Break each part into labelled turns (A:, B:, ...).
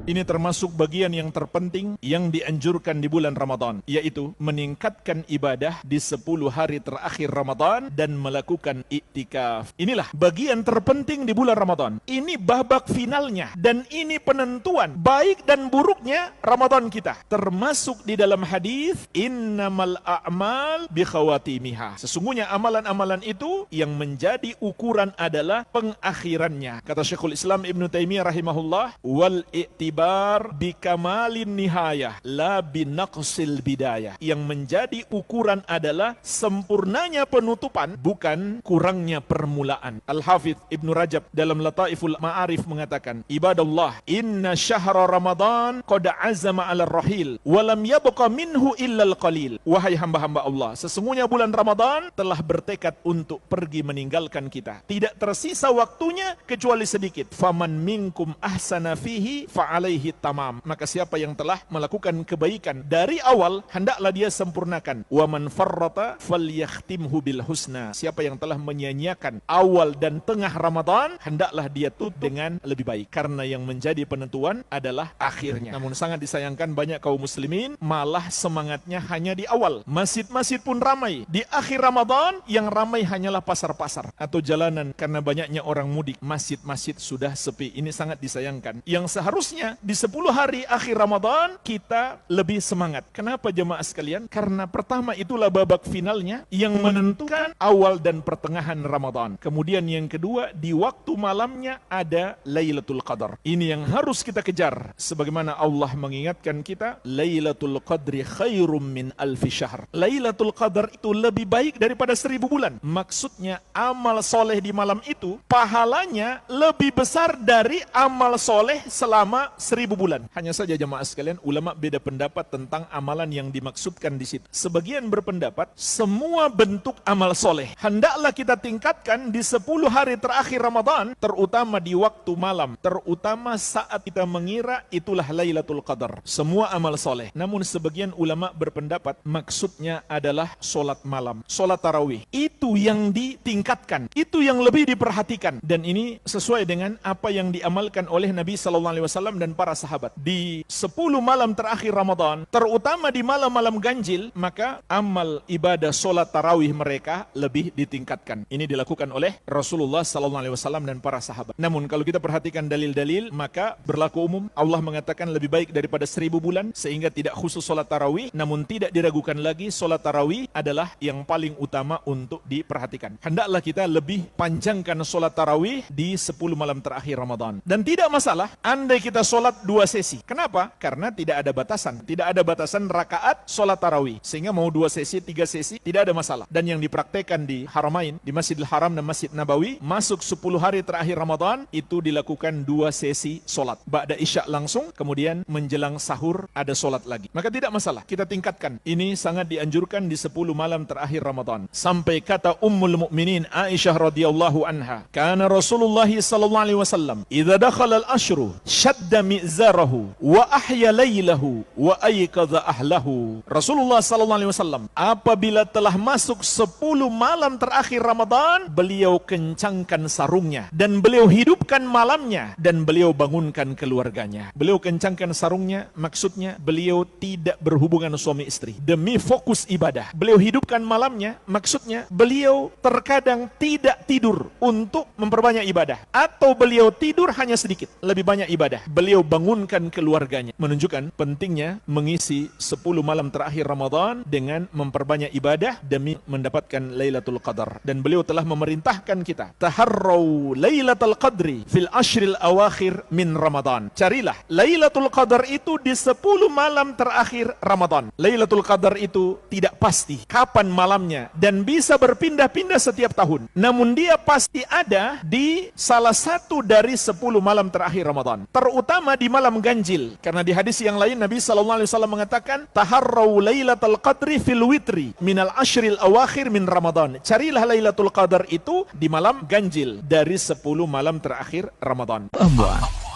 A: Ini termasuk bagian yang terpenting yang dianjurkan di bulan Ramadan, yaitu meningkatkan ibadah di 10 hari terakhir Ramadan dan melakukan iktikaf. Inilah bagian terpenting di bulan Ramadan. Ini babak finalnya dan ini penentuan baik dan buruknya Ramadan kita. Termasuk di dalam hadis, innamal a'mal bi khawatimiha. Sesungguhnya amalan-amalan itu yang menjadi ukuran adalah pengakhirannya. Kata Syekhul Islam Ibnu Taimiyah rahimahullah, wal i'tibar bi kamalin nihayah la bi naqsil bidayah. Yang menjadi ukuran adalah sempurnanya penutupan, bukan kurangnya permulaan. Al-Hafidz Ibnu Rajab dalam Lataiful Ma'arif mengatakan, ibadallah, inna syahra Ramadan qad azama 'ala rahil wa lam yabqa minhu illa al-qalil. Wahai hamba-hamba Allah, sesungguhnya bulan Ramadan telah bertekad untuk pergi meninggalkan kita. Tidak tersisa waktunya kecuali sedikit. Faman minkum ahsana fihi fa'alaihi tamam. Maka siapa yang telah melakukan kebaikan dari awal, hendaklah dia sempurnakan. Wa man farrata falyakhtimhu bil husna. Siapa yang telah menyia-nyiakan awal dan tengah Ramadan, hendaklah dia tutup dengan lebih baik. Karena yang menjadi penentuan adalah akhirnya. Namun sangat disayangkan banyak kaum muslimin malah semangatnya hanya di awal. Masjid-masjid pun ramai. Di akhir Ramadan yang ramai hanyalah pasar-pasar atau jalanan karena banyaknya orang mudik. Masjid-masjid sudah sepi. Ini sangat disayangkan. Yang seharusnya di 10 hari akhir Ramadan kita lebih semangat. Kenapa jemaah sekalian? Karena pertama itulah babak finalnya yang menentukan awal dan pertengahan Ramadan. Kemudian yang kedua, di waktu malamnya ada Lailatul Qadar. Ini yang harus kita kejar. Sebagaimana Allah mengingatkan kita, Lailatul Qadri khairum min alfi syahr. Lailatul Qadar itu lebih baik daripada 1000 bulan. Maksudnya amal soleh di malam itu pahalanya lebih besar dari amal soleh selama 1000 bulan. Hanya saja jemaah sekalian, ulama beda pendapat tentang amalan yang dimaksudkan di situ. Sebagian berpendapat semua bentuk amal soleh hendaklah kita tingkatkan di 10 hari terakhir Ramadan, terutama di waktu malam, terutama saat kita mengira itulah Lailatul Qadar. Semua amal soleh. Namun sebagian ulama berpendapat maksudnya adalah solat malam, solat tarawih. Itu yang ditingkatkan, itu yang lebih diperhatikan. Dan ini sesuai dengan apa yang diamalkan oleh Nabi SAW dan para sahabat. Di 10 malam terakhir Ramadan, terutama di malam-malam ganjil, maka amal ibadah solat tarawih mereka lebih ditingkatkan. Ini dilakukan oleh Rasulullah SAW dan para sahabat. Namun kalau kita perhatikan dalil-dalil, maka berlaku umum. Allah mengatakan lebih baik daripada 1000 bulan, sehingga tidak khusus solat tarawih. Namun tidak diragukan lagi, solat tarawih adalah yang paling utama untuk diperhatikan. Hendaklah kita lebih panjangkan solat tarawih di 10 malam terakhir Ramadan. Dan tidak masalah andai kita solat 2 sesi. Kenapa? Karena tidak ada batasan. Tidak ada batasan rakaat solat tarawih. Sehingga mau 2 sesi, 3 sesi, tidak ada masalah. Dan yang dipraktekkan di Haramain, di Masjidil Haram dan Masjid Nabawi, masuk 10 hari terakhir Ramadan, itu dilakukan 2 sesi solat. Ba'da isya langsung, kemudian menjelang sahur ada solat lagi. Maka tidak masalah, kita tingkatkan. Ini sangat dianjurkan di 10 malam terakhir Ramadan. Sampai kata Ummul Mukminin Aisyah radhiyallahu anha, kana Rasulullah sallallahu alaihi wasallam idza dakhala al-ashru shadda mi'zarahu wa ahya lailahu wa ayqadha ahlahu. Rasulullah sallallahu alaihi wasallam apabila telah masuk 10 malam terakhir Ramadan, beliau kencangkan sarungnya dan beliau hidupkan malamnya dan beliau bangunkan keluarganya. Beliau kencangkan sarungnya, maksudnya beliau tidak berhubungan suami istri demi fokus ibadah. Beliau hidupkan malamnya, maksudnya beliau terkadang tidak tidur untuk memperbanyak ibadah, atau beliau tidur hanya sedikit, lebih banyak ibadah. Beliau bangunkan keluarganya, menunjukkan pentingnya mengisi 10 malam terakhir Ramadan dengan memperbanyak ibadah demi mendapatkan Lailatul Qadar. Dan beliau telah memerintahkan kita, taharrau Lailatul Qadri fil ashril awakhir min Ramadan. Carilah Lailatul Qadar itu di 10 malam terakhir Ramadan. Lailatul Qadar itu tidak pasti kapan malamnya dan bisa berpindah-pindah setiap tahun. Namun dia pasti ada di salah satu dari 10 malam terakhir Ramadan. Terutama di malam ganjil. Karena di hadis yang lain Nabi SAW mengatakan, taharrau Lailatul Qadri fil witri minal ashril awakhir min Ramadan. Carilah Lailatul Qadar itu di malam ganjil dari 10 malam terakhir Ramadan.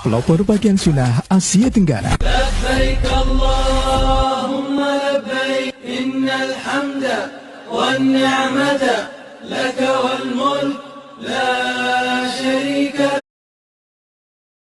B: Pelopor bagian sunnah Asia Tenggara.
C: Labbaik Allahumma labbaik, innal hamda wan ni'mata laka wal mulk la syarika